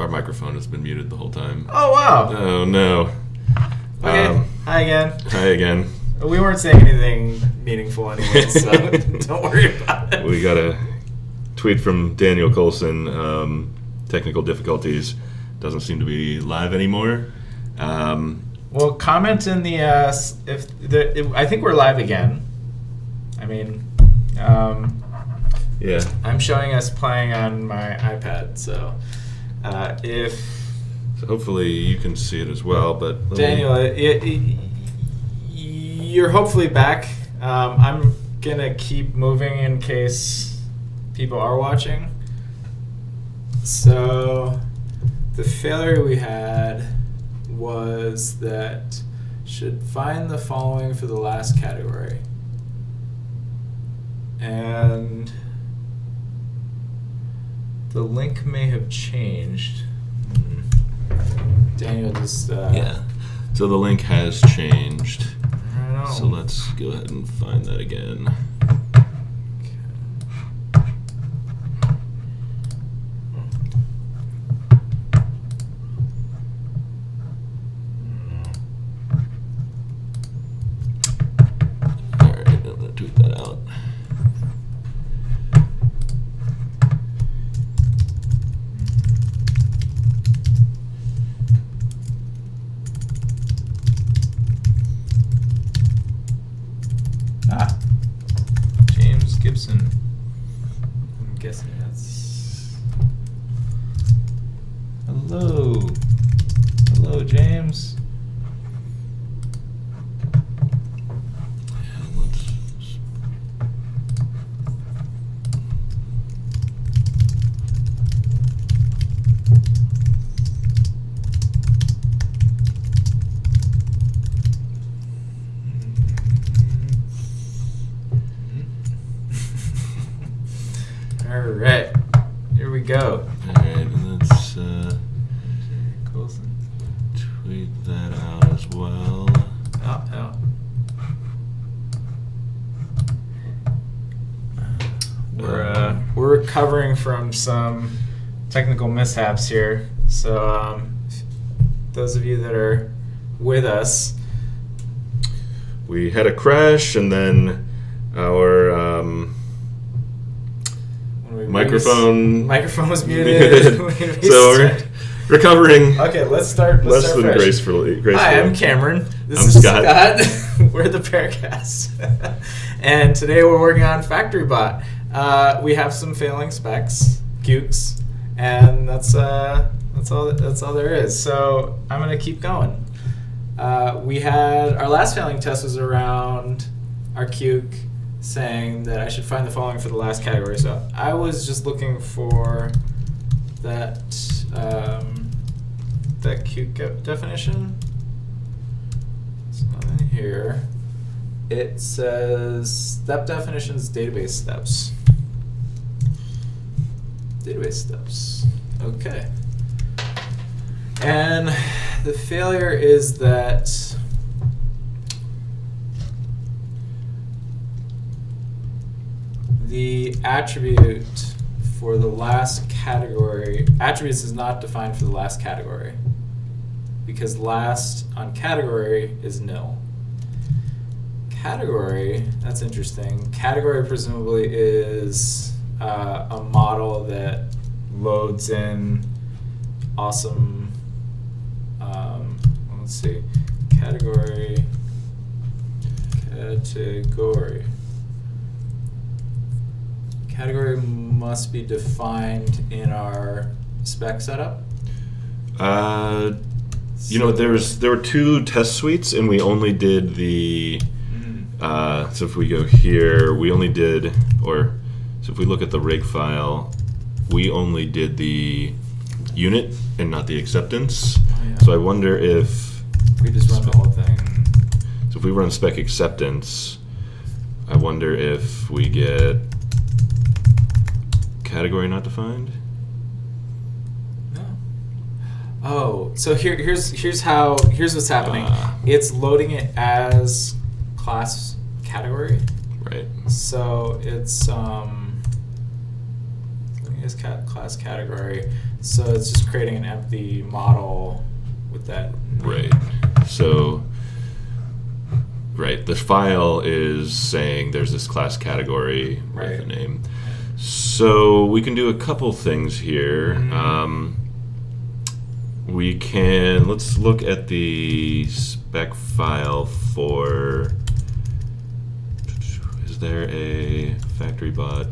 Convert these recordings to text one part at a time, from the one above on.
Our microphone has been muted the whole time. Oh, wow. Oh, no. Okay. Hi again. Hi again. We weren't saying anything meaningful anyway, so don't worry about it. We got a tweet from Daniel Colson. Technical difficulties. Doesn't seem to be live anymore. Well, comment in the I think we're live again. I mean, yeah. I'm showing us playing on my iPad, so So hopefully you can see it as well, but Daniel, you're hopefully back. I'm gonna keep moving in case people are watching. So the failure we had was that should find the following for the last category. And the link may have changed. Daniel just... yeah. So the link has changed. I don't know. So let's go ahead and find that again. Alright, I'm going to tweet that out. James Gibson. I'm guessing that's... Hello. Hello, James. All right, here we go. All right, let's Colson. tweet that out as well. Oh. We're recovering from some technical mishaps here, so those of you that are with us, We had a crash, and then our microphone was muted. So we're recovering. Okay, let's start. Less than fresh. gracefully. Hi, I'm Cameron. This I'm is Scott. We're the Paircast, and today we're working on FactoryBot. We have some failing specs, cukes, and that's all there is. So I'm gonna keep going. We had our last failing test was around our cuke saying that I should find the following for the last category. So I was just looking for that that cuke definition. It's not in here. It says step definitions, database steps. Database steps. Okay. And the failure is that the attribute for the last category, attributes is not defined for the last category because last on category is nil. Category, that's interesting. Category presumably is a model that loads in awesome, let's see, category. Category must be defined in our spec setup. There were two test suites, and we only did the. So if we go here, we only did, so if we look at the rig file, we only did the unit and not the acceptance. Oh, yeah. So I wonder if we just run the whole thing. So if we run spec acceptance, I wonder if we get category not defined. No. Oh, so here's what's happening. It's loading it as class category. Right. So it's class category. So it's just creating an empty model with that. Right. So, right, the file is saying there's this class category Right. with a name. So we can do a couple things here. Let's look at the spec file for, is there a FactoryBot?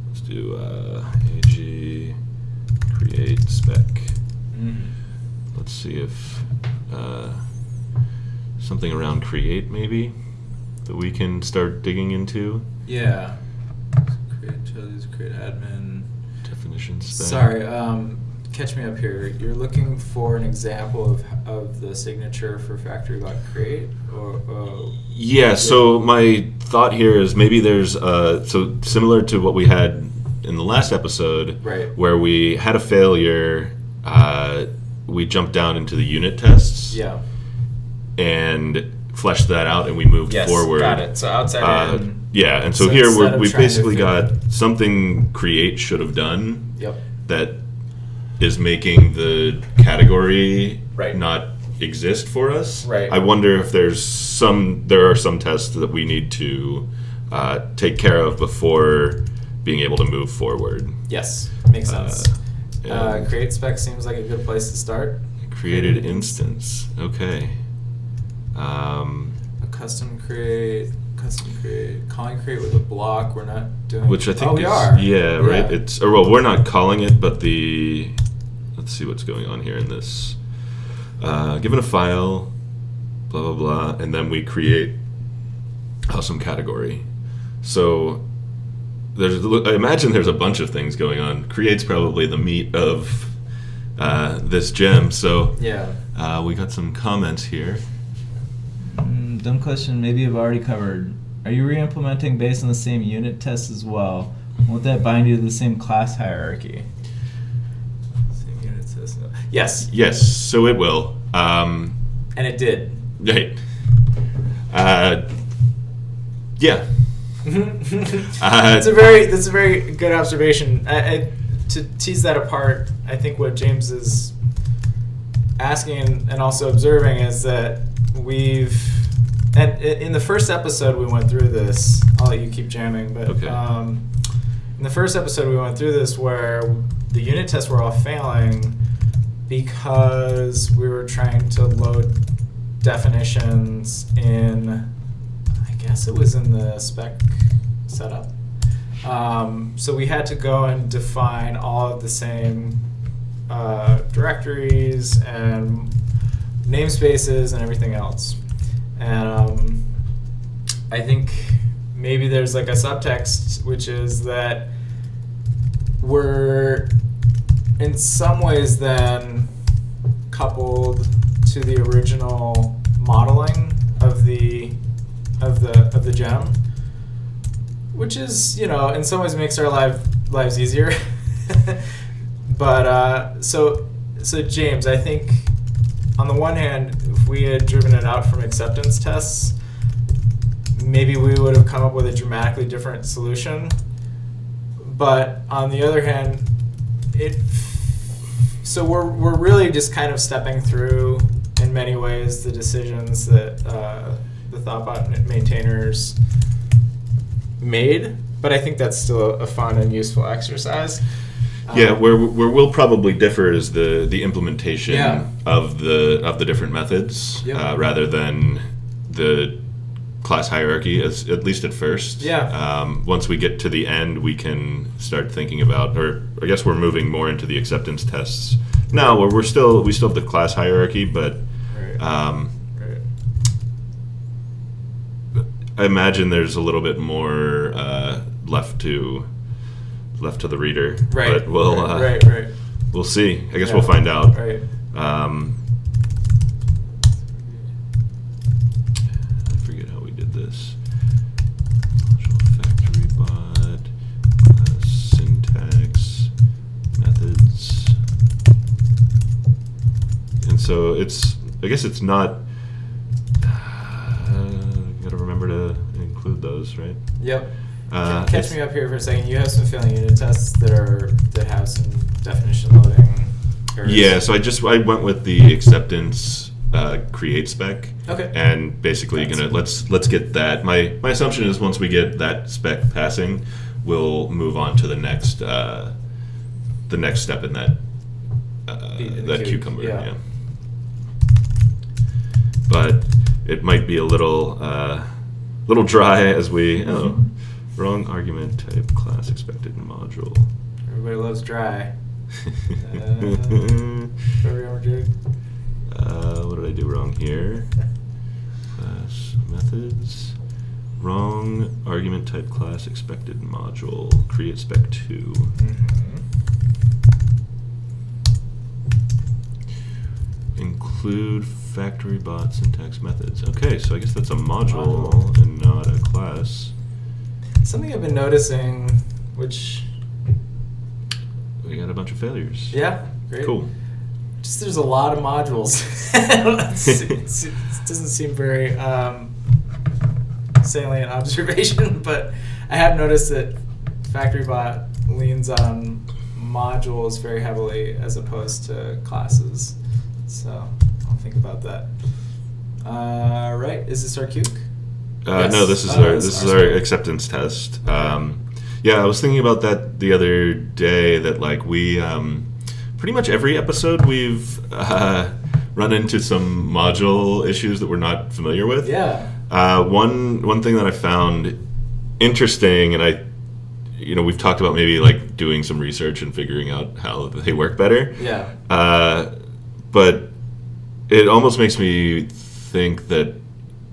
Let's do ag create spec. Let's see if something around create maybe that we can start digging into. Yeah. Create admin. Definition spec. Sorry, catch me up here. You're looking for an example of the signature for FactoryBot create, or Yeah. So my thought here is maybe there's so similar to what we had in the last episode, Right. where we had a failure. We jumped down into the unit tests. Yeah. And fleshed that out, and we moved forward. Got it. So outside in. Yeah, and so So here instead of we've trying to basically figure- got something create should have done Yep. that is making the category Right. not exist for us. Right. I wonder if there are some tests that we need to take care of before being able to move forward. Yes. Makes sense. and Create spec seems like a good place to start. created instance. Okay. A custom create, calling create with a block. We're not doing. Which I think we is, are. yeah, right. It's we're not calling it, but let's see what's going on here in this. Given a file, blah blah blah, and then we create some category. So I imagine there's a bunch of things going on. Create's probably the meat of this gem. So Yeah. we got some comments here. Dumb question, maybe you've already covered. Are you re-implementing based on the same unit tests as well? Won't that bind you to the same class hierarchy? Same unit system. Yes. Yes, so it will. And it did. Right. Yeah. That's a very good observation. To tease that apart, I think what James is asking and also observing is that and in the first episode we went through this. I'll let you keep jamming, but Okay. In the first episode we went through this where the unit tests were all failing because we were trying to load definitions in, I guess it was in the spec setup. So we had to go and define all of the same directories and namespaces and everything else. And I think maybe there's like a subtext, which is that we're in some ways then coupled to the original modeling of the gem, which is, in some ways makes our lives easier. But so James, I think on the one hand, if we had driven it out from acceptance tests, maybe we would have come up with a dramatically different solution. But on the other hand, so we're really just kind of stepping through in many ways the decisions that the ThoughtBot maintainers made. But I think that's still a fun and useful exercise. Yeah, where we'll probably differ is the implementation Yeah. of the different methods, Yep. rather than the class hierarchy, at least at first. Yeah. Once we get to the end, we can start thinking about, or I guess we're moving more into the acceptance tests now, where we still have the class hierarchy, but Right. Right. I imagine there's a little bit more left to the reader. Right. But we'll right. we'll see. I guess Yeah. we'll find out. Right. I forget how we did this. FactoryBot, syntax, methods, and so I guess it's not. Got to remember to include those, right? Yep. Catch me up here for a second. You have some failing unit tests that have some definition loading errors. Yeah, so I went with the acceptance create spec. Okay. And basically let's get that. My assumption is once we get that spec passing, we'll move on to the next step in that that cucumber. Yeah. But it might be a little dry as we wrong argument type class expected module. Everybody loves dry. What did I do wrong here? Class methods. Wrong argument type class expected module. Create spec 2. Include FactoryBot syntax methods. Okay, so I guess that's a module and not a class. Something I've been noticing, which... We got a bunch of failures. Yeah, great. Cool. Just there's a lot of modules. It doesn't seem very salient observation, but I have noticed that FactoryBot leans on modules very heavily as opposed to classes. So I'll think about that. Right, is this our cuke? Yes. No, this is our acceptance test. Yeah, I was thinking about that the other day. That like we pretty much every episode we've run into some module issues that we're not familiar with. Yeah. One thing that I found interesting, and we've talked about maybe like doing some research and figuring out how they work better. Yeah. But it almost makes me think that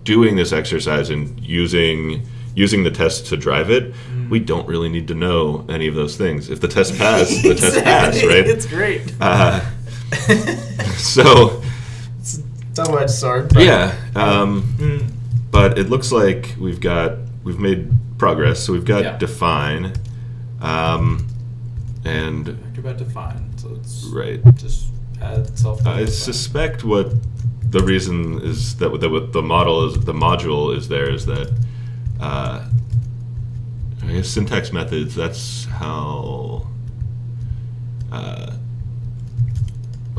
doing this exercise and using the test to drive it, we don't really need to know any of those things. If the test passed, the test passed, right? It's great. So it's a double-edged sword. But yeah. But it looks like we've made progress. So we've got define, and FactoryBot define. So it's just add self-define. I suspect what the reason is that the module is there is that I guess syntax methods. That's how. I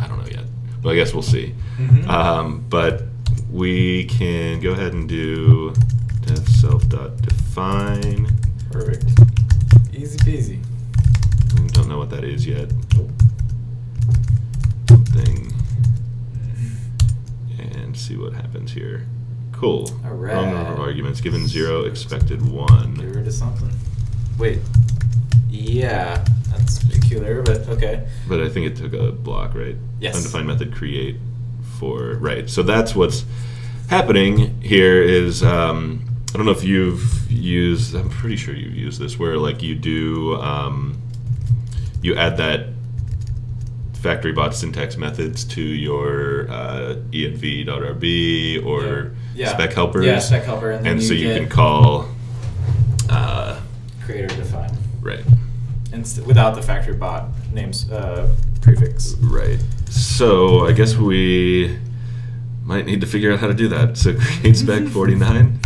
don't know yet, but I guess we'll see. But we can go ahead and do def self.define. Perfect. Easy peasy. I don't know what that is yet. Something. And see what happens here. Cool. All right. Wrong number of arguments given 0, expected 1. Get rid of something. Wait. Yeah, that's peculiar, but okay. But I think it took a block, right? Yes. Undefined method create for right. So that's what's happening here. Is I don't know if you've used. I'm pretty sure you've used this where like you do you add that FactoryBot syntax methods to your env.rb or spec helpers. Yeah, spec helper, and then so you can call create or define. Right. Without the FactoryBot names prefix. Right. So I guess we might need to figure out how to do that. So create spec 49.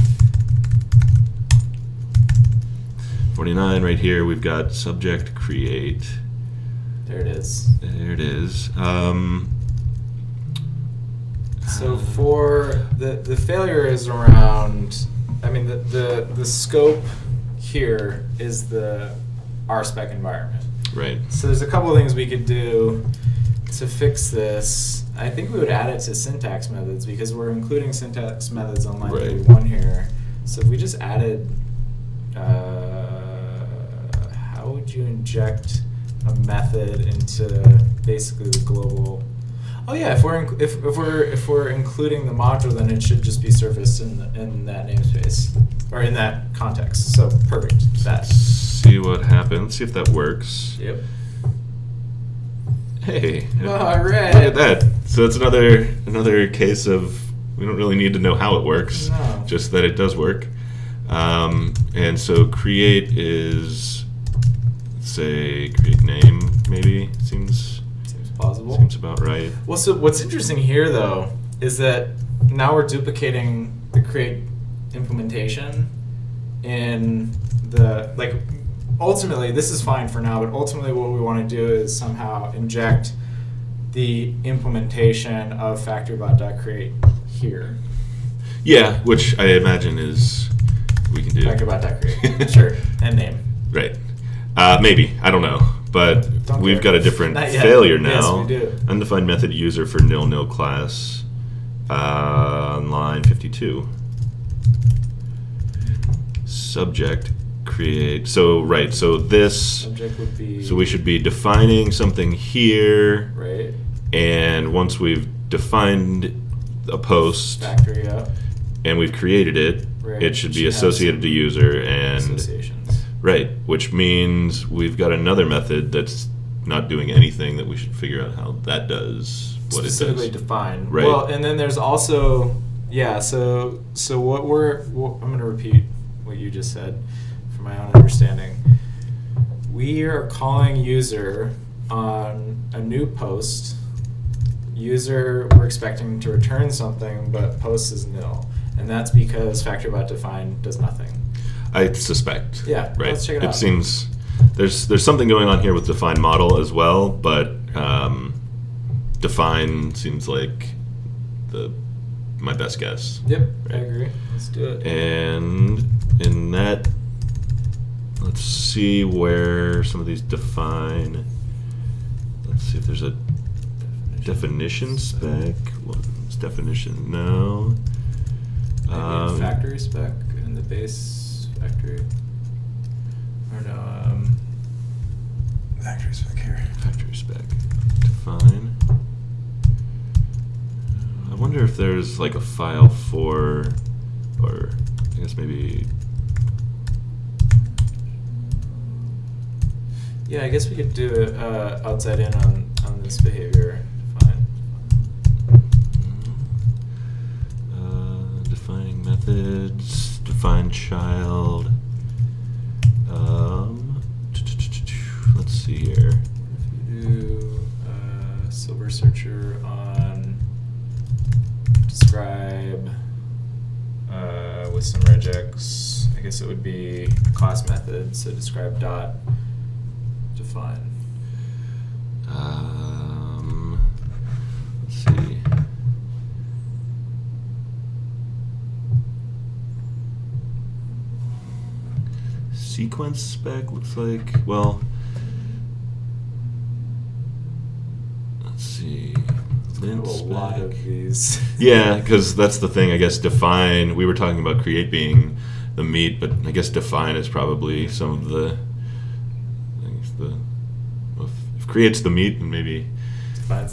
49 right here. We've got subject create. There it is. There it is. So for the failure is around. I mean the scope here is the RSpec environment. Right. So there's a couple of things we could do to fix this. I think we would add it to syntax methods because we're including syntax methods on line 31 here. So if we just added, how would you inject a method into basically the global? Oh yeah, if we're including the module, then it should just be surfaced in that namespace or in that context. So perfect. Let's see what happens. See if that works. Yep. Hey. All right. Look at that. So it's another case of we don't really need to know how it works, just that it does work. And so create is, let's say, create name maybe seems plausible. Seems about right. Well, so what's interesting here though is that now we're duplicating the create implementation, in the, like, ultimately, this is fine for now, but ultimately what we want to do is somehow inject the implementation of FactoryBot.create here. Yeah, which I imagine is we can do. FactoryBot.create, sure, and name. Right. Maybe. I don't know. But Don't we've care. got a different Not yet. failure Yes, now. we do. Undefined method user for nil class on line 52. Subject create. So, right. So this. Subject would be. So we should be defining something here. Right. And once we've defined a post Factory up. and we've created it, Right. it should be Should have associated to user and Associations. right, which means we've got another method that's not doing anything that we should figure out how that does what Specifically it does. defined. Right. Well, and then there's also, yeah. So what I'm going to repeat what you just said for my own understanding. We are calling user on a new post. User, we're expecting to return something, but post is nil, and that's because FactoryBot define does nothing. I suspect. Yeah, Right. let's check it out. Seems there's something going on here with define model as well, but define seems like my best guess. Yep, I Right. agree. Let's do it. And in that, let's see where some of these define. Let's see if there's a definition spec. What's definition? No. Maybe in factory spec in the base factory. Or no, factory spec here. Factory spec. Define. I wonder if there's like a file for, or I guess maybe. Yeah, I guess we could do it outside in on this behavior. Fine. Defining methods, define child. Let's see here. If you do silver searcher on describe with some regex, I guess it would be a class method. So describe dot define. Let's see. Sequence spec looks like, well, let's see. Lint A lot spec. of these. Yeah, because that's the thing, I guess define, we were talking about create being the meat, but I guess define is probably some of the, I guess well, if create's the meat, then maybe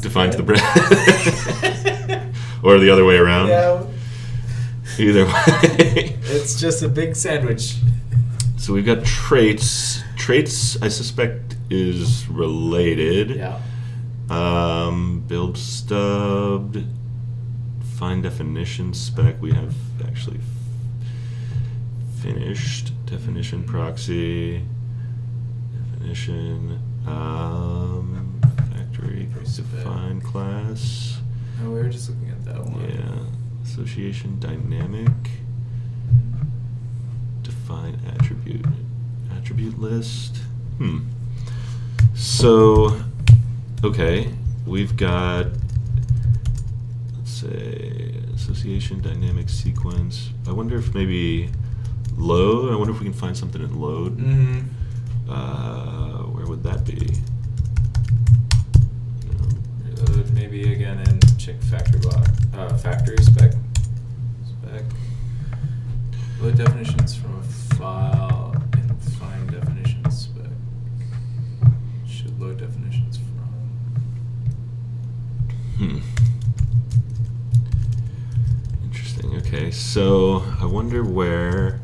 defines the bread. Or the other way around. Yeah, Either way. it's just a big sandwich. So we've got traits. Traits, I suspect, is related. Yeah. Build stubbed. Find definition spec. We have actually finished. Definition proxy. Definition. Factory define class. No, we were just looking at that one. Yeah. Association dynamic. Define attribute. Attribute list. So, okay, we've got, let's say, association dynamic sequence. I wonder if maybe load. I wonder if we can find something in load. Mm-hmm. Where would that be? Reload maybe again and check FactoryBot. Factory spec. Load definitions from a file and find definitions spec. Should load definitions from. Interesting. Okay, so I wonder where.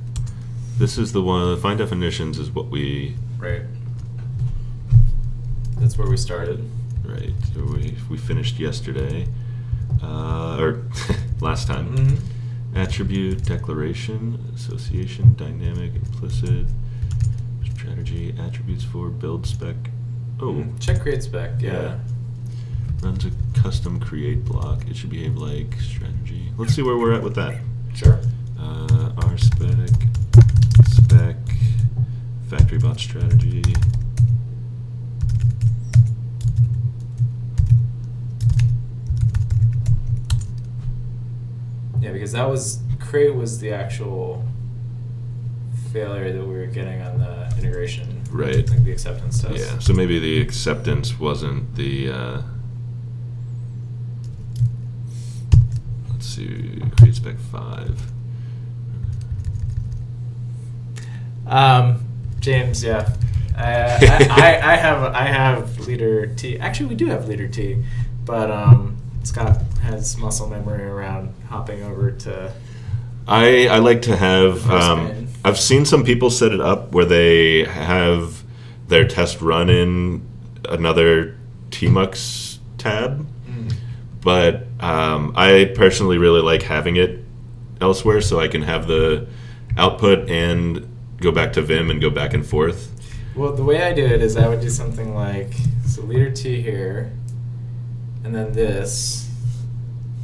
This is the one. Find definitions is what we. Right. That's where we started. Right. We finished yesterday, or last time. Mm-hmm. Attribute, declaration, association, dynamic, implicit, strategy, attributes for build spec. Oh, Check create spec. Yeah. runs a custom create block. It should behave like strategy. Let's see where we're at with that. Sure. R spec, spec, FactoryBot strategy. Yeah, because that was create was the actual failure that we were getting on the integration. Right. Like the acceptance test. Yeah, so maybe the acceptance wasn't the, let's see, create spec 5. James, yeah. I have leader T. Actually, we do have leader T, but Scott has muscle memory around hopping over to. I like to have. Postman. I've seen some people set it up where they have their test run in another tmux tab, but I personally really like having it elsewhere, so I can have the output and go back to Vim and go back and forth. Well, the way I do it is I would do something like, so leader T here, and then this.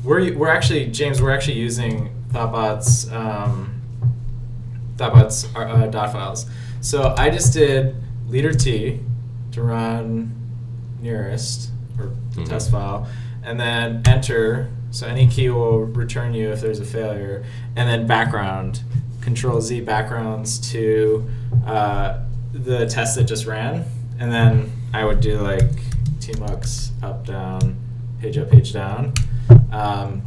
We're actually, James, we're actually using Thoughtbot's dot files. So I just did leader T to run nearest, or the test file, and then enter, so any key will return you if there's a failure, and then background, Control Z backgrounds to the test that just ran, and then I would do like tmux up down, page up, page down.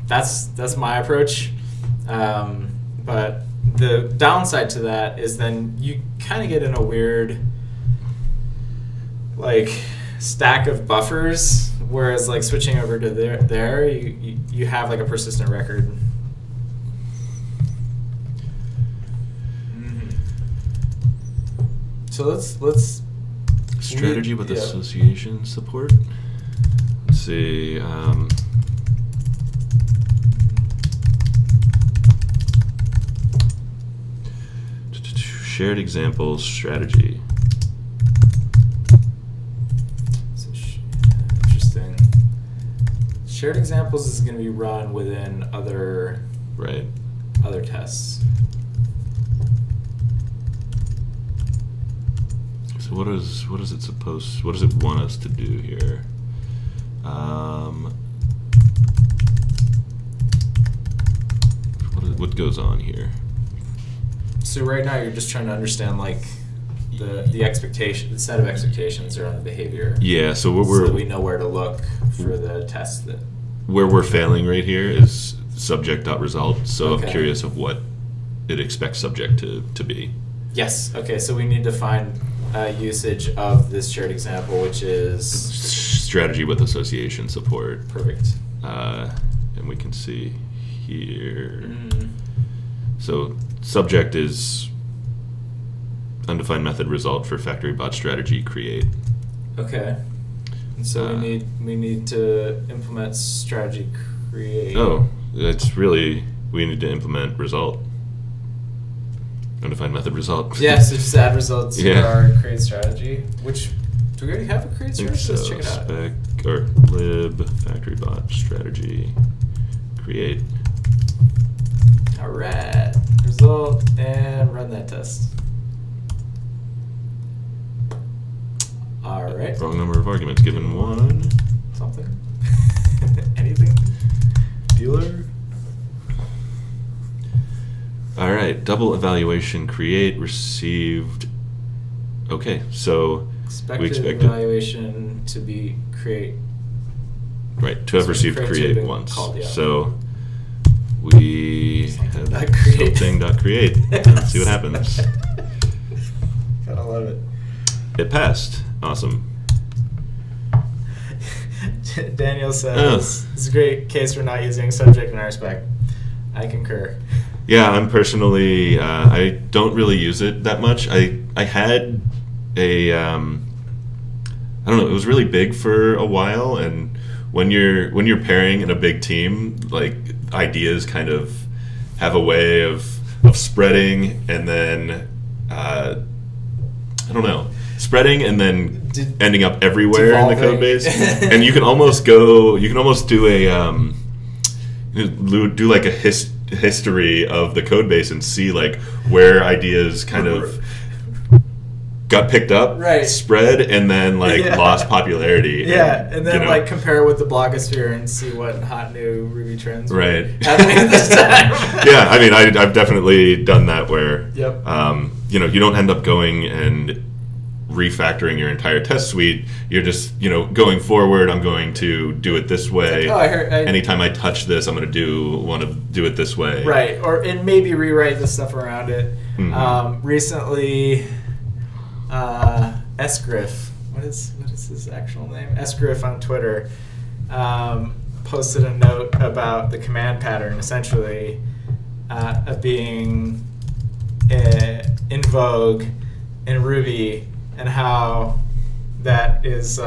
That's my approach, but the downside to that is then you kind of get in a weird like stack of buffers, whereas like switching over to there you have like a persistent record. So let's Strategy with association support. Let's see. Shared examples strategy. Interesting. Shared examples is going to be run within other tests. So what is it supposed? What does it want us to do here? What goes on here? So right now you're just trying to understand like the expectation, the set of expectations around the behavior. Yeah. So so that we know where to look for the test that. Where we're failing right here is subject.result. So Okay. I'm curious of what it expects subject to be. Yes. Okay. So we need to find usage of this shared example, which is Strategy with association support. perfect. And we can see here. So subject is undefined method result for FactoryBot strategy create. Okay. And so we need to implement strategy create. Oh, it's really, we need to implement result. Undefined method result. Yeah, so just add results to Yeah. our create strategy. Which, do we already have a create I think strategy? so. Let's check it out. Spec or lib FactoryBot strategy create. Alright. Result and run that test. Alright. Wrong number of arguments given 1. Something. Anything? Bueller? All right, double evaluation create received. Okay, so Expected we expected evaluation to be create. right to have So received create to create have been once. called, yeah. So we Something have dot create. something.create. Let's see what happens. Gotta love it. It passed. Awesome. Daniel says, "It's a great case for not using subject in our spec." I concur. Yeah, I'm personally I don't really use it that much. I had a I don't know, it was really big for a while, and when you're pairing in a big team, like ideas kind of have a way of spreading, and then I don't know, spreading and then ending up everywhere in the code base. And you can almost do a do like a history of the code base and see like where ideas kind of got picked up, spread, and then like lost popularity. And then like compare it with the blogosphere and see what hot new Ruby trends right happening this time. Yeah, I mean, I've definitely done that where Yep. You don't end up going and refactoring your entire test suite. You're just going forward, I'm going to do it this way. Like, anytime I touch this, I'm going to want to do it this way. Right, and maybe rewrite the stuff around it. Recently, Esgriff, what is his actual name? Esgriff on Twitter posted a note about the command pattern, essentially being in vogue in Ruby, and how that is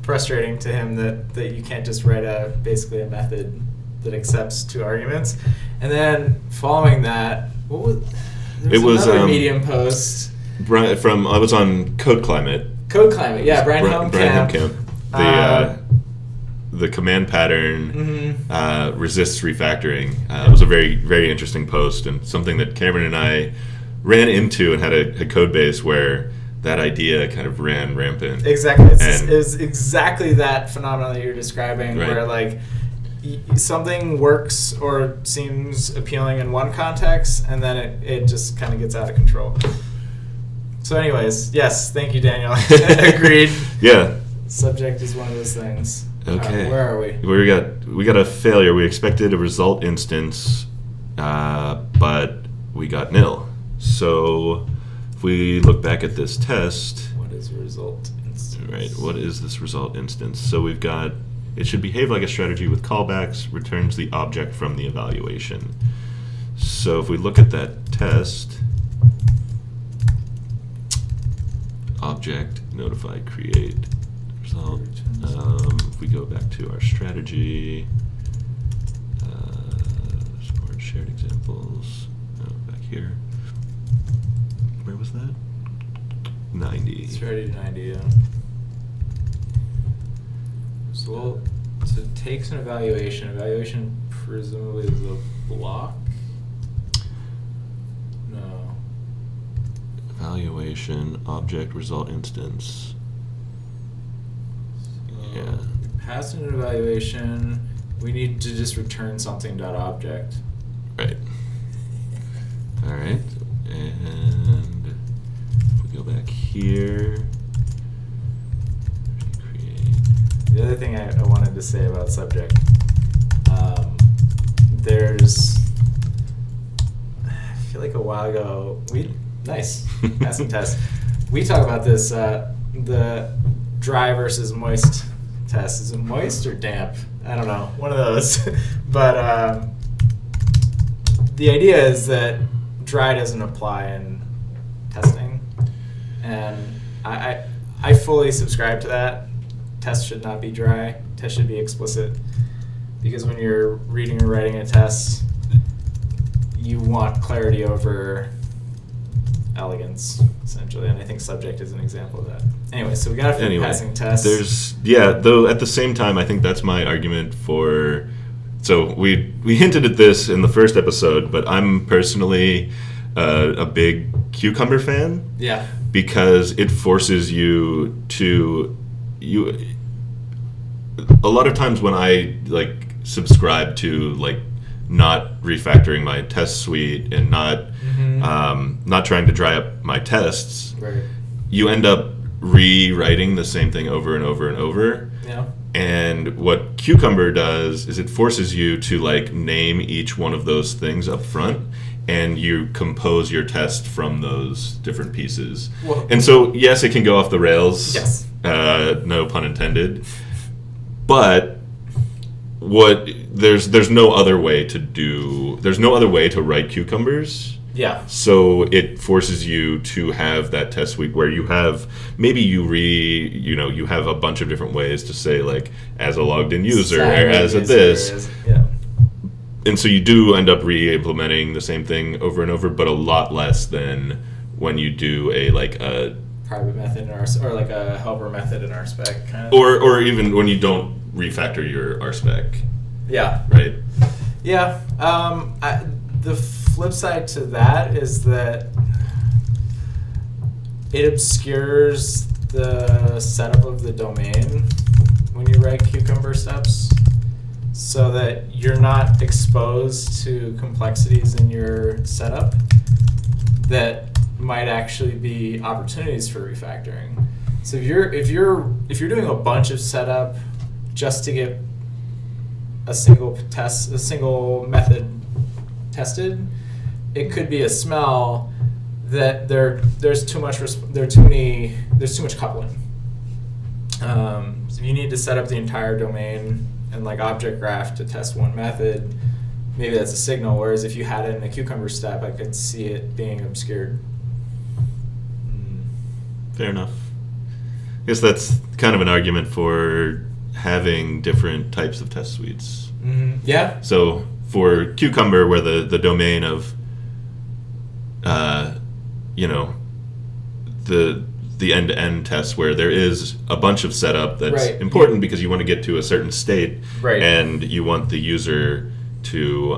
frustrating to him that you can't just write basically a method that accepts 2 arguments. And then following that, there was another Medium post. I was on Code Climate. Brian Helmkamp. The command pattern resists refactoring. It was a very, very interesting post, and something that Cameron and I ran into and had a code base where that idea kind of ran rampant. Exactly. It was exactly that phenomenon that you're describing, where like something works or seems appealing in one context, and then it just kind of gets out of control. So anyways, yes, thank you, Daniel. Agreed. Yeah. Subject is one of those things. Okay. Where are we? We got a failure. We expected a result instance, but we got nil. So if we look back at this test, what is a result instance? Right. What is this result instance? So we've got, it should behave like a strategy with callbacks, returns the object from the evaluation. So if we look at that test, object, notify, create, result. If we go back to our strategy, support shared examples, back here. Where was that? 90. Strategy 90, yeah. So it takes an evaluation. Evaluation presumably is a block? No. Evaluation, object, result instance. So Yeah. we pass in an evaluation. We need to just return something .object. Right. All right. And if we go back here, create. The other thing I wanted to say about subject, there's, I feel like a while ago, nice, passing test. We talk about this, the dry versus moist test. Is it moist or damp? I don't know, one of those. But the idea is that dry doesn't apply in testing. And I fully subscribe to that. Test should not be dry. Test should be explicit. Because when you're reading or writing a test, you want clarity over elegance, essentially. And I think subject is an example of that. Anyway, so we got a passing test. Though at the same time, I think that's my argument for. So we hinted at this in the first episode, but I'm personally a big Cucumber fan. Yeah. Because it forces you to a lot of times when I subscribe to not refactoring my test suite and not trying to dry up my tests, right. You end up rewriting the same thing over and over and over. Yeah. And what Cucumber does is it forces you to name each one of those things up front, and you compose your test from those different pieces. Well, and so, yes, it can go off the rails. Yes. No pun intended. But there's no other way to write cucumbers. Yeah. So it forces you to have that test suite where you have you have a bunch of different ways to say as a logged in user or as a this. Yeah. And so you do end up re-implementing the same thing over and over, but a lot less than when you do a private method or a helper method in RSpec kind of. Or even when you don't refactor your RSpec. Yeah. Right. Yeah. The flip side to that is that it obscures the setup of the domain when you write Cucumber steps, so that you're not exposed to complexities in your setup that might actually be opportunities for refactoring. So if you're doing a bunch of setup just to get a single method tested, it could be a smell that there's too much coupling. So you need to set up the entire domain and like object graph to test one method. Maybe that's a signal. Whereas if you had it in a Cucumber step, I could see it being obscured. Fair enough. I guess that's kind of an argument for having different types of test suites. Mm-hmm. Yeah. So for Cucumber, where the domain of, the end-to-end tests, where there is a bunch of setup that's important because you want to get to a certain state, and you want the user to,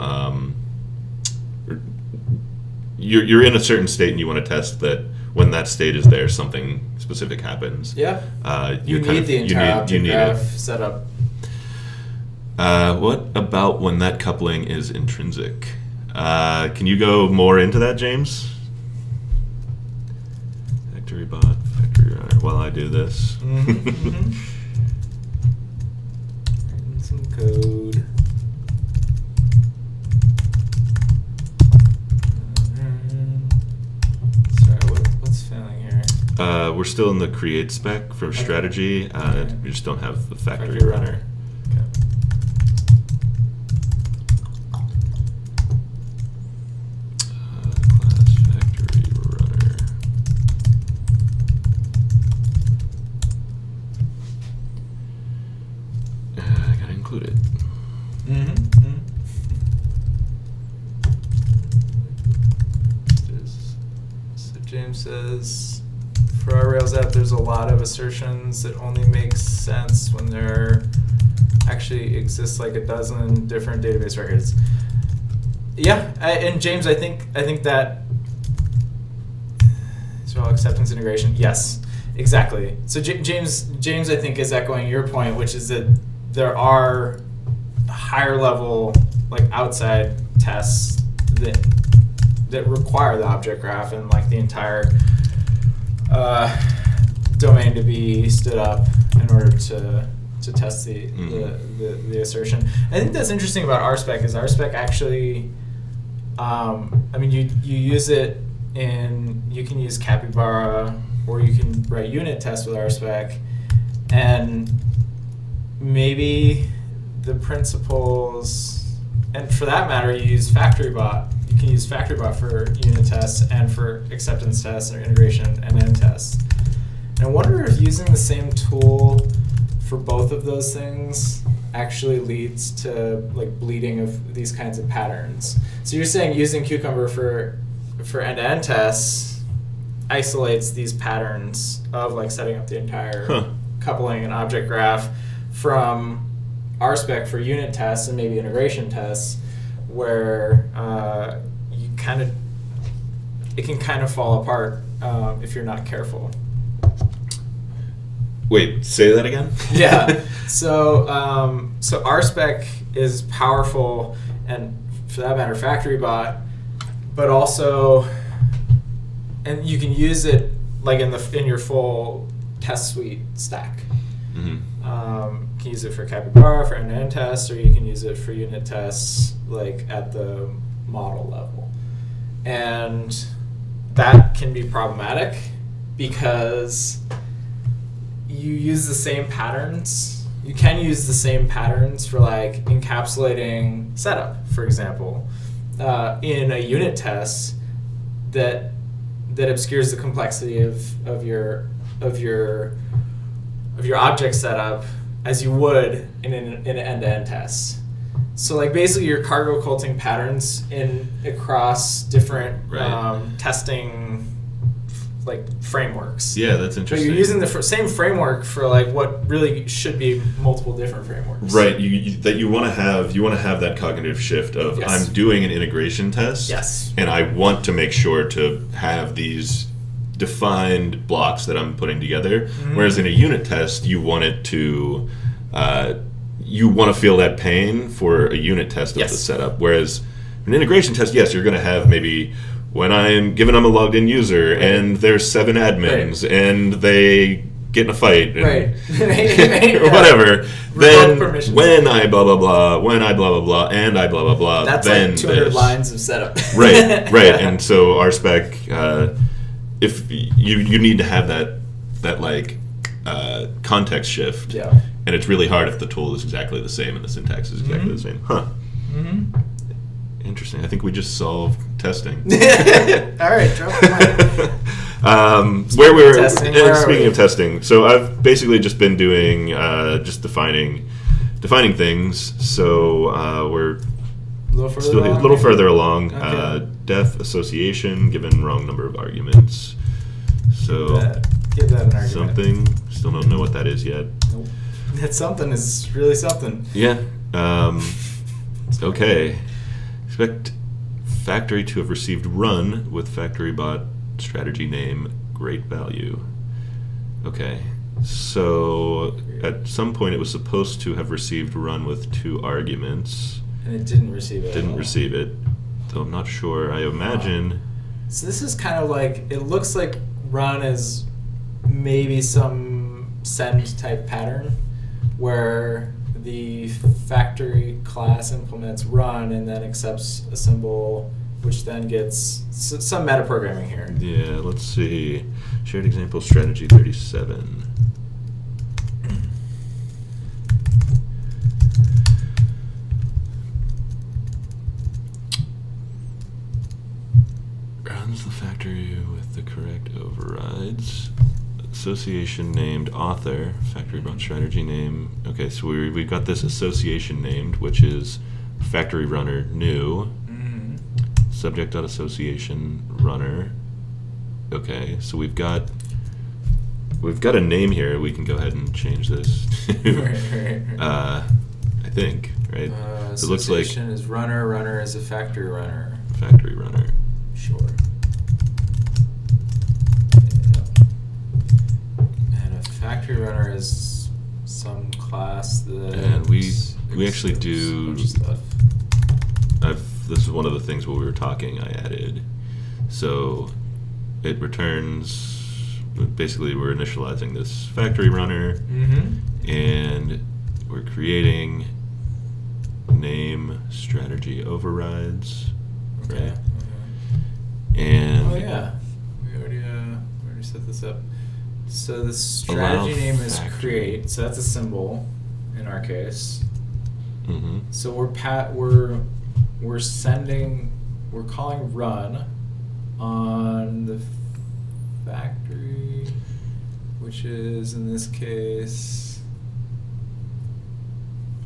you're in a certain state and you want to test that when that state is there, something specific happens. Yeah. You need the entire object graph set up. What about when that coupling is intrinsic? Can you go more into that, James? FactoryBot, FactoryRunner, while I do this. Mm-hmm. Writing some code. Sorry, what's failing here? We're still in the create spec for strategy. We just don't have the FactoryRunner. Include it. So James says, for our Rails app, there's a lot of assertions that only make sense when there actually exists like a dozen different database records. Yeah, and James, I think that Israel acceptance integration. Yes, exactly. So James, I think is echoing your point, which is that there are higher level, like outside tests that require the object graph and like the entire domain to be stood up in order to test the assertion. I think that's interesting about RSpec is RSpec actually, you use it you can use Capybara, or you can write unit tests with RSpec, and maybe the principles, and for that matter, you use FactoryBot. You can use FactoryBot for unit tests and for acceptance tests or integration and end tests. And I wonder if using the same tool for both of those things actually leads to like bleeding of these kinds of patterns. So you're saying using Cucumber for end-to-end tests isolates these patterns of like setting up the entire coupling and object graph from RSpec for unit tests and maybe integration tests, where it can kind of fall apart if you're not careful. Wait, say that again? Yeah. So RSpec is powerful, and for that matter, FactoryBot, but also, and you can use it like in your full test suite stack. Mm-hmm. You can use it for Capybara for end-to-end tests, or you can use it for unit tests, like at the model level. And that can be problematic because you use the same patterns. You can use the same patterns for like encapsulating setup, for example, in a unit test that obscures the complexity of your object setup as you would in an end-to-end test. So like basically you're cargo culting patterns across different testing like frameworks. Yeah, that's But interesting. you're using the same framework for like what really should be multiple different frameworks. Right, you want to have that cognitive shift of Yes. I'm doing an integration test, Yes. and I want to make sure to have these defined blocks that I'm putting together. Whereas in a unit test, you want it to you want to feel that pain for a unit test of Yes. the setup. Whereas an integration test, yes, you're going to have maybe when I'm given I'm a logged in user and there's 7 admins and they get in a fight and or whatever, then permissions. when I blah blah blah, when I blah blah blah, and I blah blah blah, That's then like 200 this. lines of setup. Right. And so our spec, if you need to have that like context shift, Yeah. and it's really hard if the tool is exactly the same and the syntax is exactly the same. Huh. Interesting. I think we just solved testing. All right, drop the mic. Where we were testing, where are speaking we? of testing, so I've basically just been doing just defining things. So we're still a little further along. Okay. Def association given wrong number of arguments. So Give that an argument. something. Still don't know what that is yet. Nope. That something is really something. Yeah. Okay. Expect factory to have received run with FactoryBot strategy name great value. Okay. So at some point it was supposed to have received run with 2 arguments. And it didn't receive it. Didn't receive it. Though I'm not sure. I imagine. So this is kind of like, it looks like run is maybe some send type pattern where the factory class implements run and then accepts a symbol, which then gets some metaprogramming here. Yeah, let's see. Shared example strategy 37. Runs the factory with the correct overrides. Association named author, FactoryBot strategy name. Okay, so we've got this association named, which is factory runner new. Subject.association runner. Okay, so we've got a name here. We can go ahead and change this to, I think, right? It looks like Association is runner. Runner is a factory runner. factory runner. Sure. And a factory runner is some class that. And we actually accepts do. a bunch of stuff. This is one of the things when we were talking I added. So it returns, basically we're initializing this factory runner and we're creating name strategy overrides. Okay. Right? And Oh yeah, we already set this up. So the Allow strategy name is factory. create. So that's a symbol in our case. mhm. So we're calling run on the factory, which is in this case.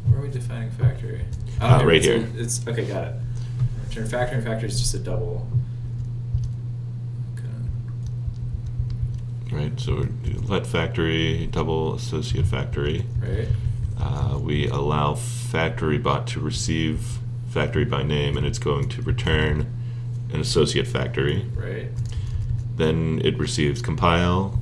Where are we defining factory? Right here. It's okay. Got it. Return factory, and factory is just a double. Right, so let factory double associate factory. Right. We allow FactoryBot to receive factory by name, and it's going to return an associate factory. Right. Then it receives compile.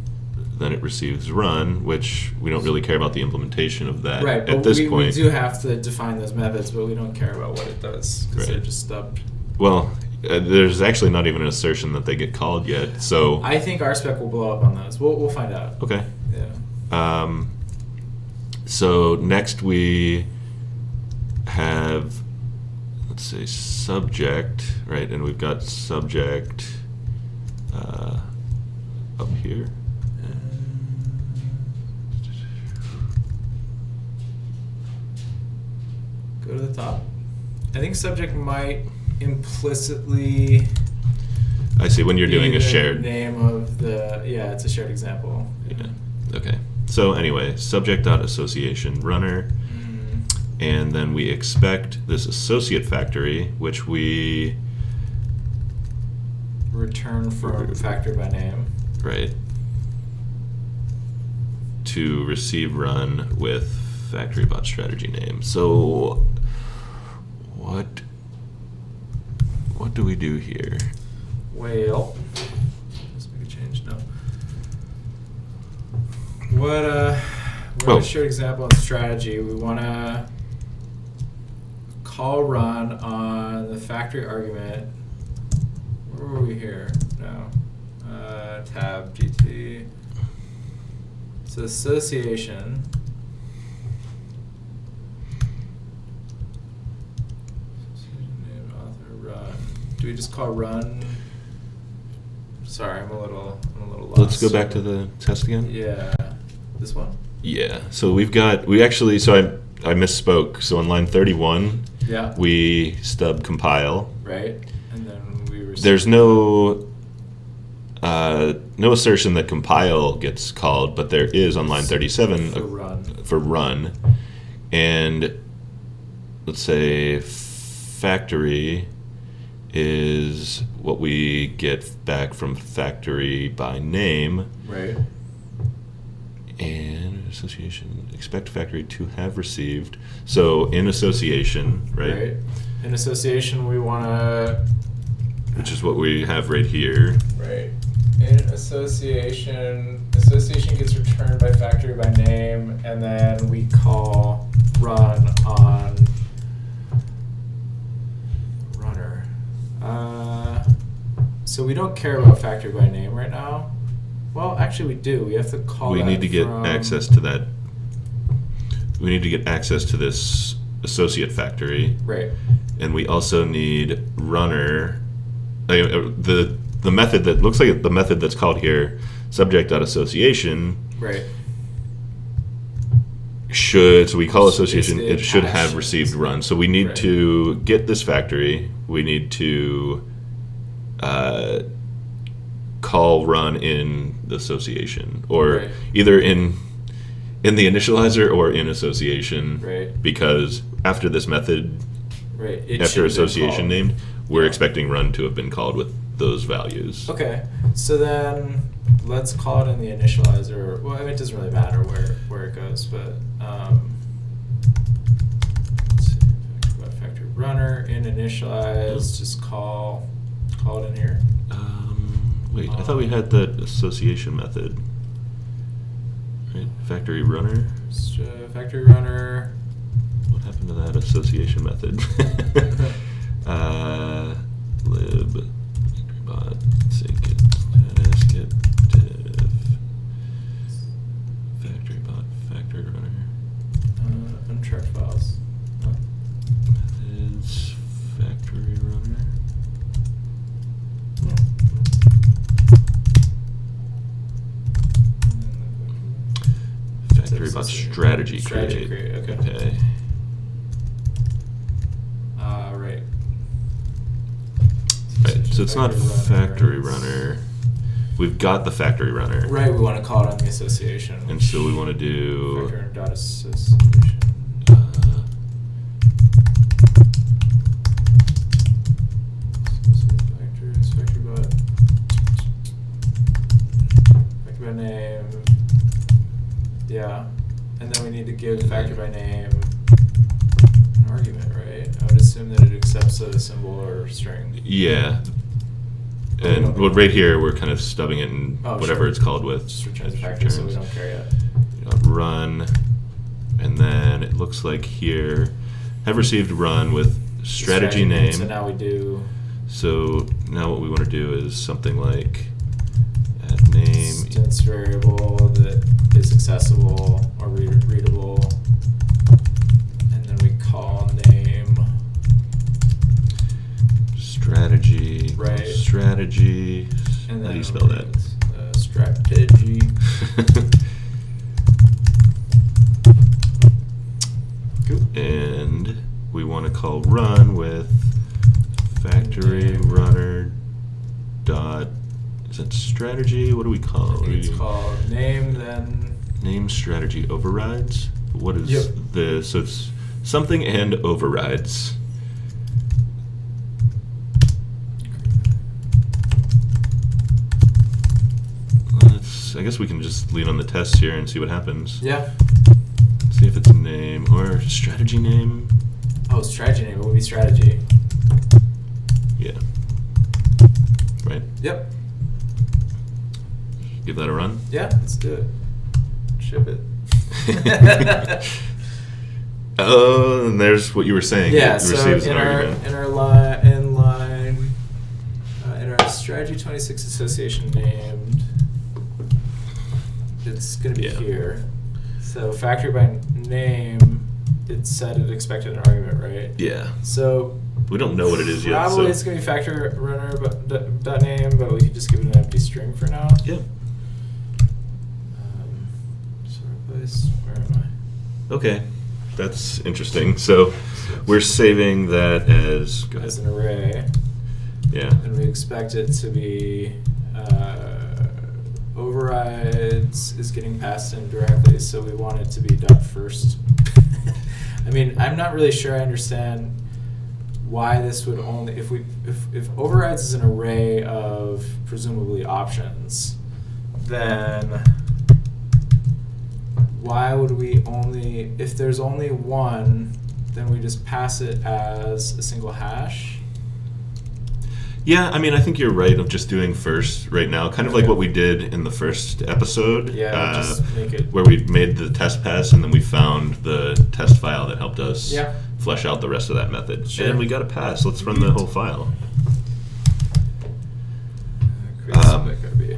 Then it receives run, which we don't really care about the implementation of that Right, at but this we point. do have to define those methods, but we don't care about what it does because they're Right. just stubbed. Well, there's actually not even an assertion that they get called yet. So I think our spec will blow up on those. We'll find out. okay. Yeah. So next we have, let's say, subject, right? And we've got subject up here. Go to the top. I think subject might implicitly. I see, when you're be doing a the shared. name of the. Yeah, it's a shared example. Yeah. Okay. So anyway, subject.association runner, and then we expect this associate factory, which we Return from factory by name. right, to receive run with FactoryBot strategy name. So what do we do here? Well, let's make a change now. We're going to show an example in strategy. We want to call run on the factory argument. Where were we here? No. Tab GT. So association. Name, author, run. Do we just call run? Sorry, I'm a little lost. Let's go back to the test again. Yeah. This one? Yeah. So I misspoke. So on line 31, Yeah. we stub compile. Right. And then we receive. There's no assertion that compile gets called, but there is on line 37 for run. And let's say factory is what we get back from factory by name. Right. And association, expect factory to have received. So in association, right? In association, we want to. Which is what we have right here. Right. In association gets returned by factory by name, and then we call run on runner. So we don't care about factory by name right now. Well, actually, we do. We have to call. We need to get access to that. We need to get access to this associate factory. Right. And we also need runner. The method that looks like the method that's called here, subject.association. Right. So we call association. It should have received run. So we need to get this factory. We need to call run in the association, or either in the initializer or in association. Right. Because after this method, after association named, we're expecting run to have been called with those values. Okay. So then let's call it in the initializer. Well, I mean, it doesn't really matter where it goes, but let's see. Factory runner in initialize. Just call it in here. Wait, I thought we had the association method. Right, factory runner. Factory runner. What happened to that association method? Lib FactoryBot sync it status get diff FactoryBot factory runner Untracked files. methods factory runner. FactoryBot strategy create. Okay. Right, so it's not factory runner. We've got the factory runner. Right, we want to call it on the association. And so we want to do factory dot association. Factory by name. Yeah. And then we need to give factory by name an argument, right? I would assume that it accepts a symbol or string. Yeah. And well, right here we're kind of stubbing it in whatever it's called with. Just returns factory, so we don't care yet. Run, and then it looks like here have received run with strategy name. So now we do. So now what we want to do is something like add name Instance variable that is accessible or readable, and then we call name strategy. Right. Strategy. And how do you spell that? Strategy. And we want to call run with factory runner dot. Is that strategy? What do we call it? It's called name then. Name strategy overrides. What is the so it's something and overrides. I guess we can just lean on the tests here and see what happens. Yeah. See if it's a name or strategy name. Oh, strategy name. It will be strategy. Yeah. Right? Yep. Give that a run. Yeah, let's do it. Ship it. Oh, and there's what you were saying. Yeah, It so receives in an our argument. in our strategy 26 association named, it's going to be Yeah. here. So factory by name, it said it expected an argument, right? Yeah. So We don't know what it is yet. probably So. it's going to be factor runner dot name, but we could just give it an empty string for now. Yeah. So replace, where am I? Okay. That's interesting. So we're saving that as. Go As ahead. an array. Yeah. And we expect it to be overrides is getting passed in directly, so we want it to be dot first. I mean, I'm not really sure I understand why this would only if overrides is an array of presumably options, then why would we only, if there's only one, then we just pass it as a single hash? Yeah, I mean, I think you're right of just doing first right now, kind of like Okay. what we did in the first episode. Yeah, just make it. Where we made the test pass and then we found the test file that helped us Yeah. flesh out the rest of that method. Sure. And we got a pass. Let's run the whole file. Create subject IB.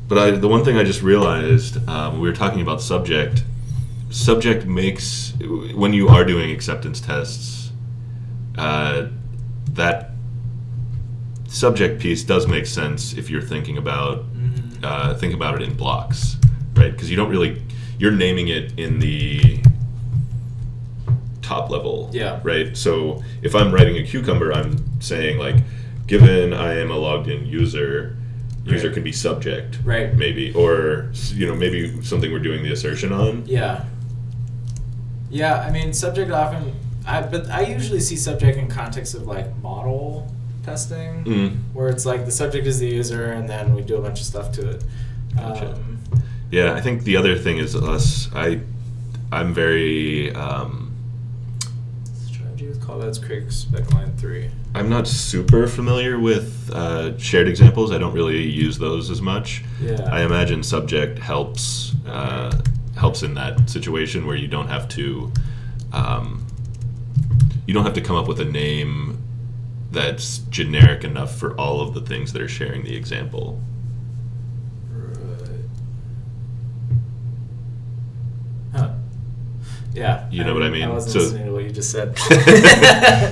But the one thing I just realized, we were talking about subject. Subject makes, when you are doing acceptance tests, that subject piece does make sense if you're thinking about think about it in blocks, right? Because you don't really, you're naming it in the top level, Yeah. right? So if I'm writing a cucumber, I'm saying like, given I am a logged in user, user Right. can be subject, Right. maybe, or maybe something we're doing the assertion on. Yeah. Yeah, I mean, subject often, but I usually see subject in context of like model testing, Mm. where it's like the subject is the user, and then we do a bunch of stuff to it. Gotcha. Yeah, I think the other thing is I'm very Strategy with callouts, create spec line 3. I'm not super familiar with shared examples. I don't really use those as much. Yeah. I imagine subject helps in that situation where you don't have to come up with a name that's generic enough for all of the things that are sharing the example. Right. Huh. Yeah. You know what I mean? I wasn't So- listening to what you just said.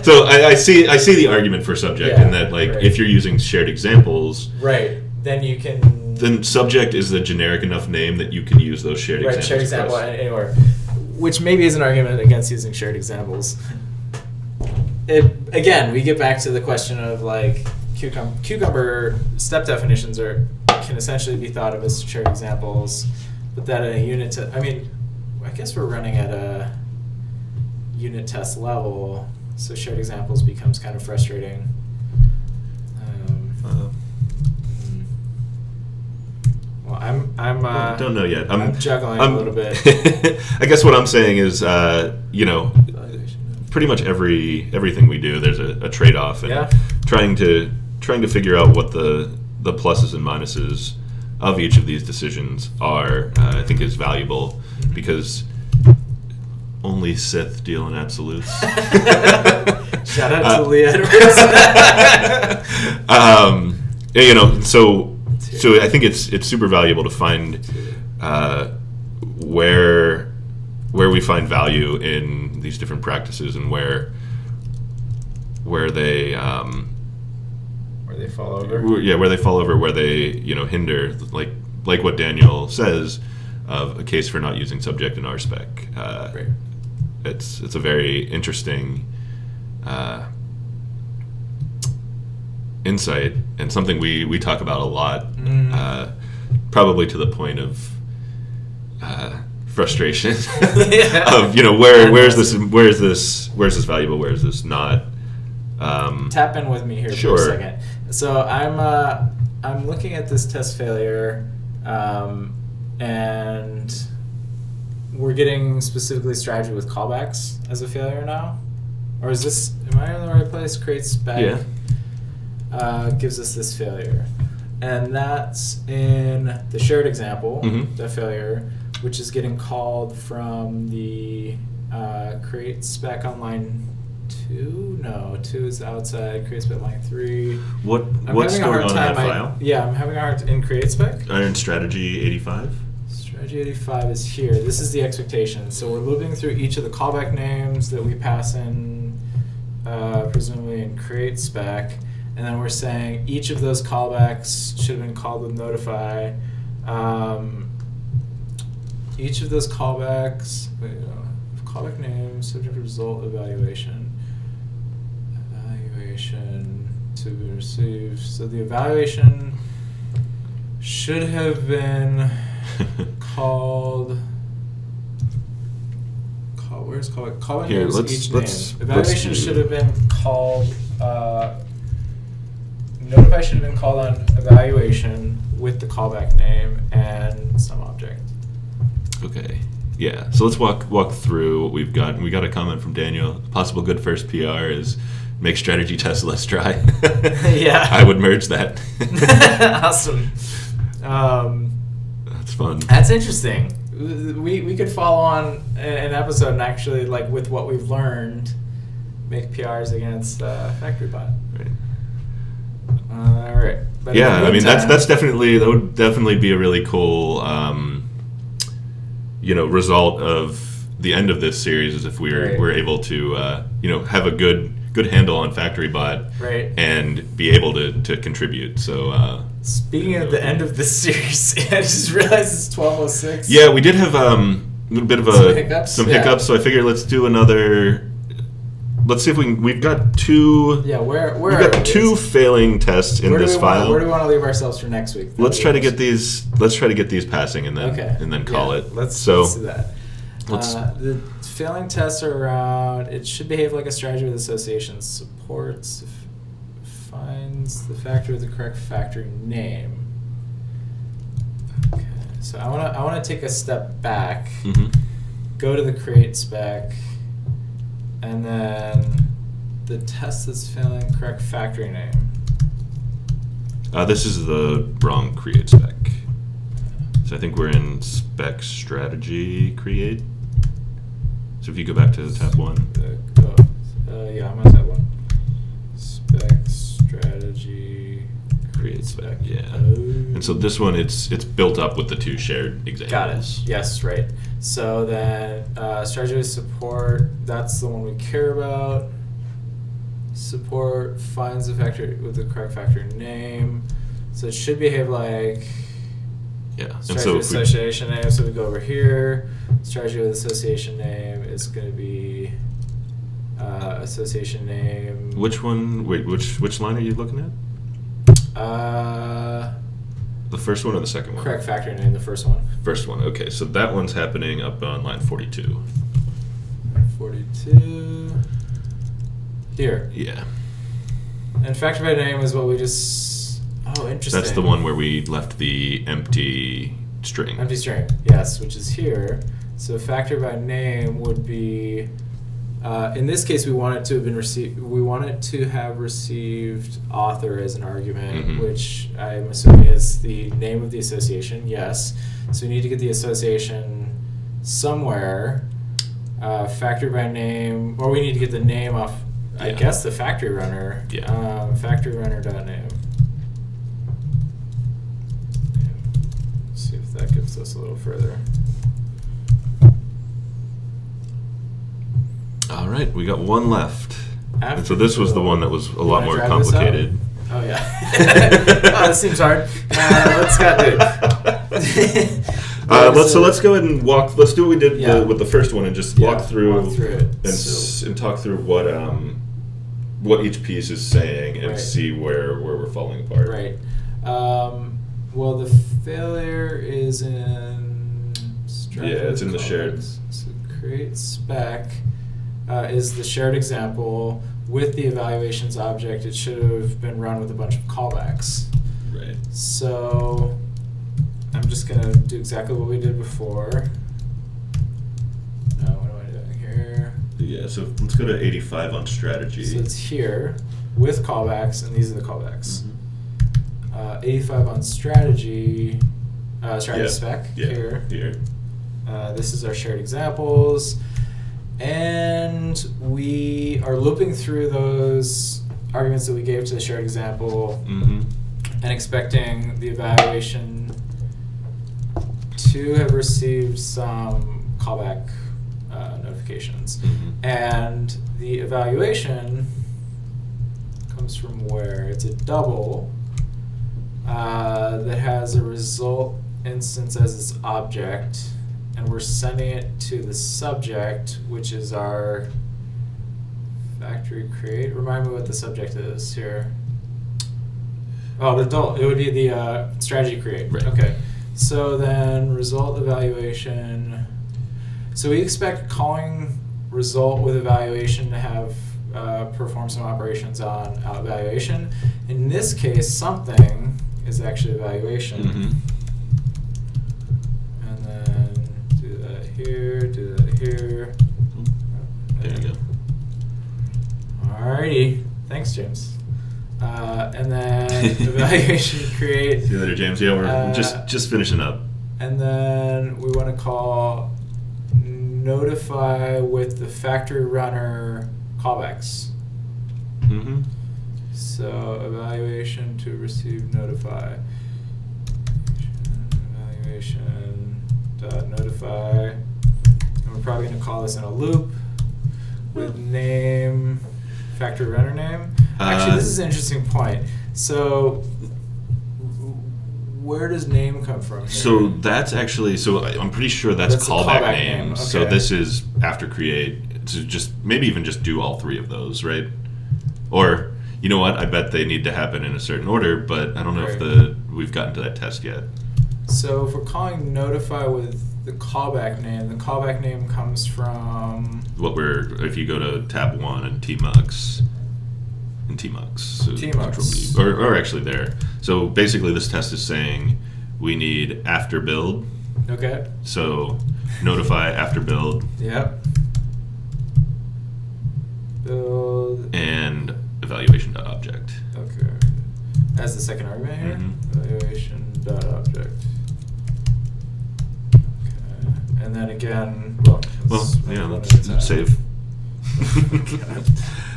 So I see the argument for subject Yeah, in that, like, right. if you're using shared examples, Right. Then you can. then subject is a generic enough name that you can use those shared Right, examples. shared example across. anywhere. Which maybe is an argument against using shared examples. Again, we get back to the question of like cucumber step definitions can essentially be thought of as shared examples, but that at a unit test, I mean, I guess we're running at a unit test level, so shared examples becomes kind of frustrating. Well, I'm Don't know yet. I'm juggling a little bit. I guess what I'm saying is, pretty much everything we do, there's a trade-off, and Yeah. trying to figure out what the pluses and minuses of each of these decisions are, I think is valuable, because only Sith deal in absolutes. Shout out to Lee Edwards. So I think it's super valuable to find where we find value in these different practices and where they Where they fall over. where they fall over, where they hinder, like what Daniel says of a case for not using subject in RSpec. Right. It's a very interesting insight, and something we talk about a lot, probably to the point of frustration Yeah. of where's this valuable, where is this not. Tap in with me here Sure. for a second. So I'm looking at this test failure, and we're getting specifically strategy with callbacks as a failure now? Or is this, am I in the right place? Create spec gives us this failure. And that's in the shared example, the failure, which is getting called from the create spec on line 2? No, 2 is outside, create spec line 3. What's going on in that file? I'm having a hard time in create spec. In strategy 85? Strategy 85 is here. This is the expectation. So we're looping through each of the callback names that we pass in, presumably in create spec, and then we're saying each of those callbacks should have been called with notify. Each of those callbacks, callback name, subject result, evaluation to be received. So the evaluation should have been called. Where's callback? Callback Here, names each name. Evaluation should have been called. Notify should have been called on evaluation with the callback name and some object. Okay. Yeah. So let's walk through what we've got. We got a comment from Daniel. Possible good first PR is make strategy tests less dry. Yeah. I would merge that. Awesome. That's fun. That's interesting. We could follow on an episode and actually, like, with what we've learned, make PRs against FactoryBot. Right. All right. But Yeah, I mean that would definitely be a really cool, result of the end of this series is if we're able to have a good handle on FactoryBot, right, and be able to contribute. So speaking of the end of this series, I just realized it's 12:06. Yeah, we did have a little bit of some hiccups. So I figured let's do another. Let's see if we've got two. Yeah, we've got two failing tests in this file. Where do we want to leave ourselves for next week? Let's try to get these passing and then call it. Let's do that. The failing tests are around. It should behave like a strategy with associations. Supports, finds the factory with the correct factory name. Okay, so I wanna take a step back. Go to the create spec. And then the test that's failing correct factory name. This is the wrong create spec. So I think we're in spec strategy create. So if you go back to tab 1. I'm on tab 1. Spec strategy create spec. Yeah. And so this one, it's built up with the two shared examples. Got it. Yes, right. So then strategy with support, that's the one we care about. Support finds the factory with the correct factory name. So it should behave like strategy with association name. So we go over here. Strategy with association name is going to be association name. Which one? Wait, which line are you looking at? The first one or the second one? Correct factory name, the first one. First one, okay. So that one's happening up on line 42. 42. Here. Yeah. And factory by name is what we just... Oh, interesting. That's the one where we left the empty string. Empty string, yes, which is here. So factory by name would be... in this case, we want it to have been received. We want it to have received author as an argument, which I'm assuming is the name of the association. Yes, so we need to get the association somewhere. Factory by name, or we need to get the name off. I guess the factory runner. Yeah. Factory runner.name. Let's see if that gives us a little further. All right, we got one left. And so this was the one that was a lot more complicated. Oh, yeah. Oh, this seems hard. Let's let's go ahead and walk. Let's do what we did with the first one and just walk through it and talk through what each piece is saying and see where we're falling apart. Right. Well, the failure is in. It's in the shared. So create spec. Is the shared example with the evaluations object. It should have been run with a bunch of callbacks. Right. So I'm I'm just going to do exactly what we did before. No, what am I doing here? Yeah, so let's go to 85 on strategy. So it's here with callbacks, and these are the callbacks. 85 on strategy, spec here. This is our shared examples. And we are looping through those arguments that we gave to the shared example and expecting the evaluation to have received some callback notifications. And the evaluation comes from where? It's a double that has a result instance as its object, and we're sending it to the subject, which is our factory create. Remind me what the subject is here. Oh, the adult. It would be the strategy create. Right. Okay. So then result evaluation. So we expect calling result with evaluation to have perform some operations on evaluation. In this case, something is actually evaluation. And then do that here, do that here. There you go. Alrighty. Thanks, James. And then evaluation create. See you later, James. Yeah, we're just finishing up. And then we want to call notify with the factory runner callbacks. So evaluation to receive notify. Evaluation dot notify. And we're probably going to call this in a loop with name, factory runner name. Actually, this is an interesting point. So where does name come from here? So that's actually, I'm pretty sure that's callback name. Okay. So this is after create. So just maybe even just do all three of those, right? Or you know what? I bet they need to happen in a certain order, but I don't know if we've gotten to that test yet. So if we're calling notify with the callback name comes from if you go to tab 1 and tmux. In tmux. So tmux. Or actually there. So basically this test is saying we need after build. Okay. So notify after build. Yep. Build. And evaluation.object. Okay. As the second argument here? Evaluation.object. Okay. And then again, save.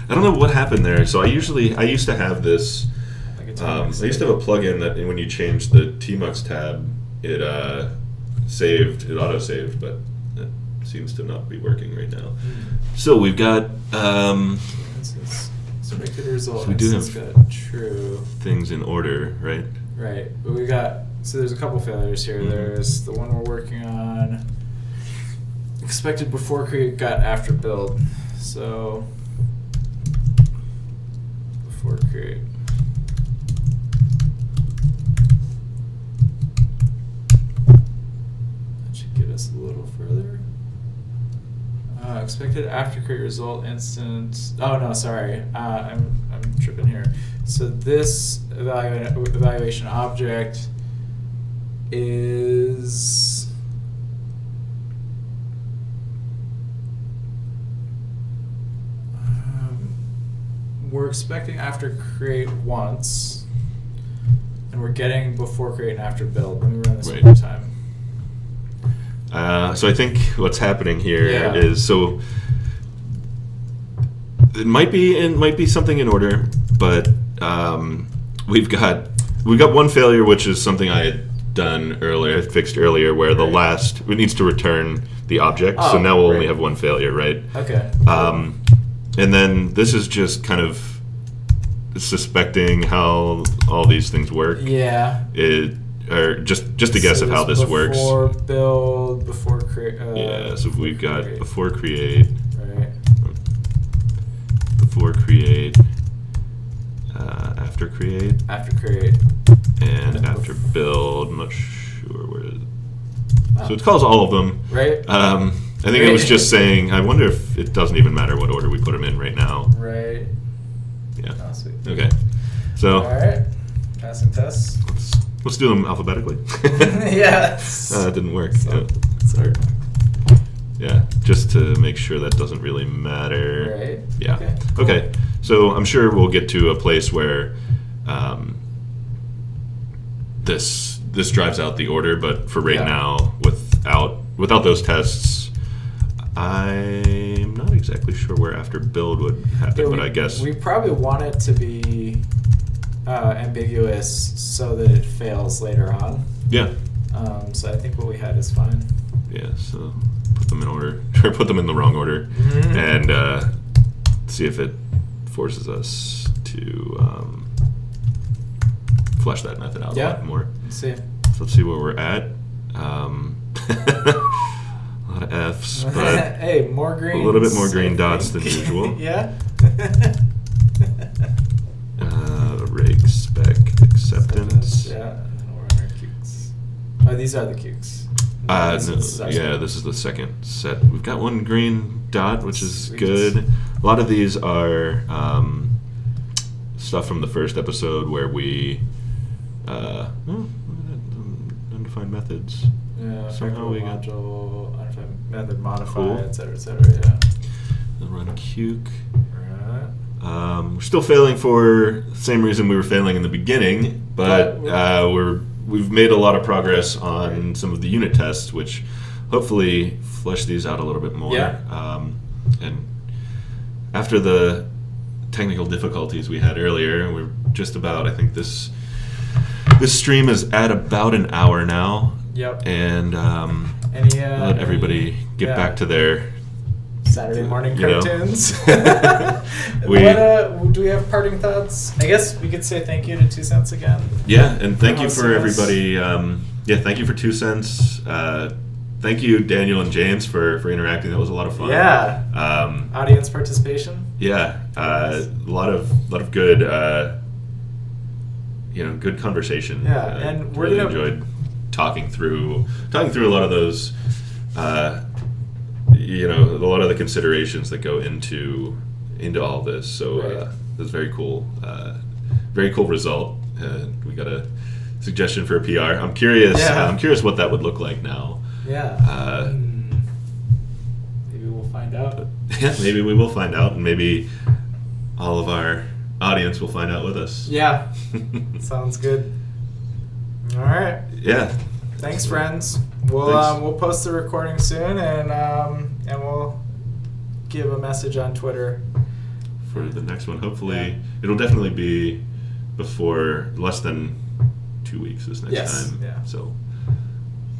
I don't know what happened there. So I used to have this. I used to have a plugin that when you change the tmux tab, it auto-saved, but it seems to not be working right now. So we've got. Selected result. So we do have got true things in order, right? Right, but we got. So there's a couple failures here. There's the one we're working on. Expected before create got after build. So before create. That should get us a little further. Expected after create result instance. Oh no, sorry. I'm tripping here. So this evaluation object is we're expecting after create once, and we're getting before create and after build. Let me run this one more time. So I think what's happening here is it might be something in order, but we've got one failure, which is something I had done earlier, fixed earlier, where it needs to return the object. So now we'll only have one failure, right? Okay. And then this is just kind of suspecting how all these things work. Yeah. Or just to guess of how this works. Before build, before create. So we've got before create. Right. Before create. After create. After create. And after build. I'm not sure where it is. So it calls all of them. Right. I think it was just saying, I wonder if it doesn't even matter what order we put them in right now. Right. Yeah. Oh, sweet. Okay. So. All right. Passing tests. Let's do them alphabetically. Yeah. That didn't work. So, sorry. Yeah, just to make sure that doesn't really matter. Right. Yeah. Okay, cool. Okay. So I'm sure we'll get to a place where this drives out the order, but for right now, without those tests, I'm not exactly sure where after build would happen, but I guess we probably want it to be ambiguous so that it fails later on. Yeah. So I think what we had is fine. Yeah. So put them in order, or put them in the wrong order, and see if it forces us to flesh that method out a lot more. Let's see. So let's see where we're at. A lot of F's, but hey, more green. a little bit more green dots than usual. Yeah. Rig spec acceptance. Yeah, and then we're on our cukes. Oh, these are the cukes. This is the second set. We've got one green dot, which is good. A lot of these are stuff from the first episode where we undefined methods. Yeah, Somehow we got module, undefined method, modify, Cool. et cetera, yeah. We'll run cuke. Right. We're still failing for the same reason we were failing in the beginning, but we've made a lot of progress on some of the unit tests, which hopefully flesh these out a little bit more. Yeah. And after the technical difficulties we had earlier, we're just about, I think this stream is at about an hour now. Yep. And let everybody get back to their Saturday morning cartoons. Do we have parting thoughts? I guess we could say thank you to 2 Cents again. Yeah, and thank you for hosting us. everybody. Thank you for 2 Cents. Thank you, Daniel and James, for interacting. That was a lot of fun. Yeah. Audience participation. Yeah, a lot of good good conversation. Yeah, and we're really gonna enjoyed talking through a lot of those. A lot of the considerations that go into all this. So it was very cool. Very cool result. We got a suggestion for a PR. I'm curious. Yeah. I'm curious what that would look like now. Yeah. Maybe we'll find out. Yeah, maybe we will find out, and maybe all of our audience will find out with us. Yeah. Sounds good. All right. Yeah. Thanks, friends. Thanks. We'll post the recording soon, and we'll give a message on Twitter For the next one, hopefully it'll definitely be before less than 2 weeks this next time. Yeah. So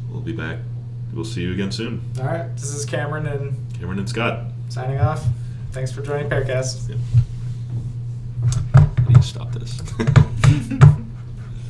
we'll be back. We'll see you again soon. All right. This is Cameron and Scott signing off. Thanks for joining Paircast. Yep. I need to stop this.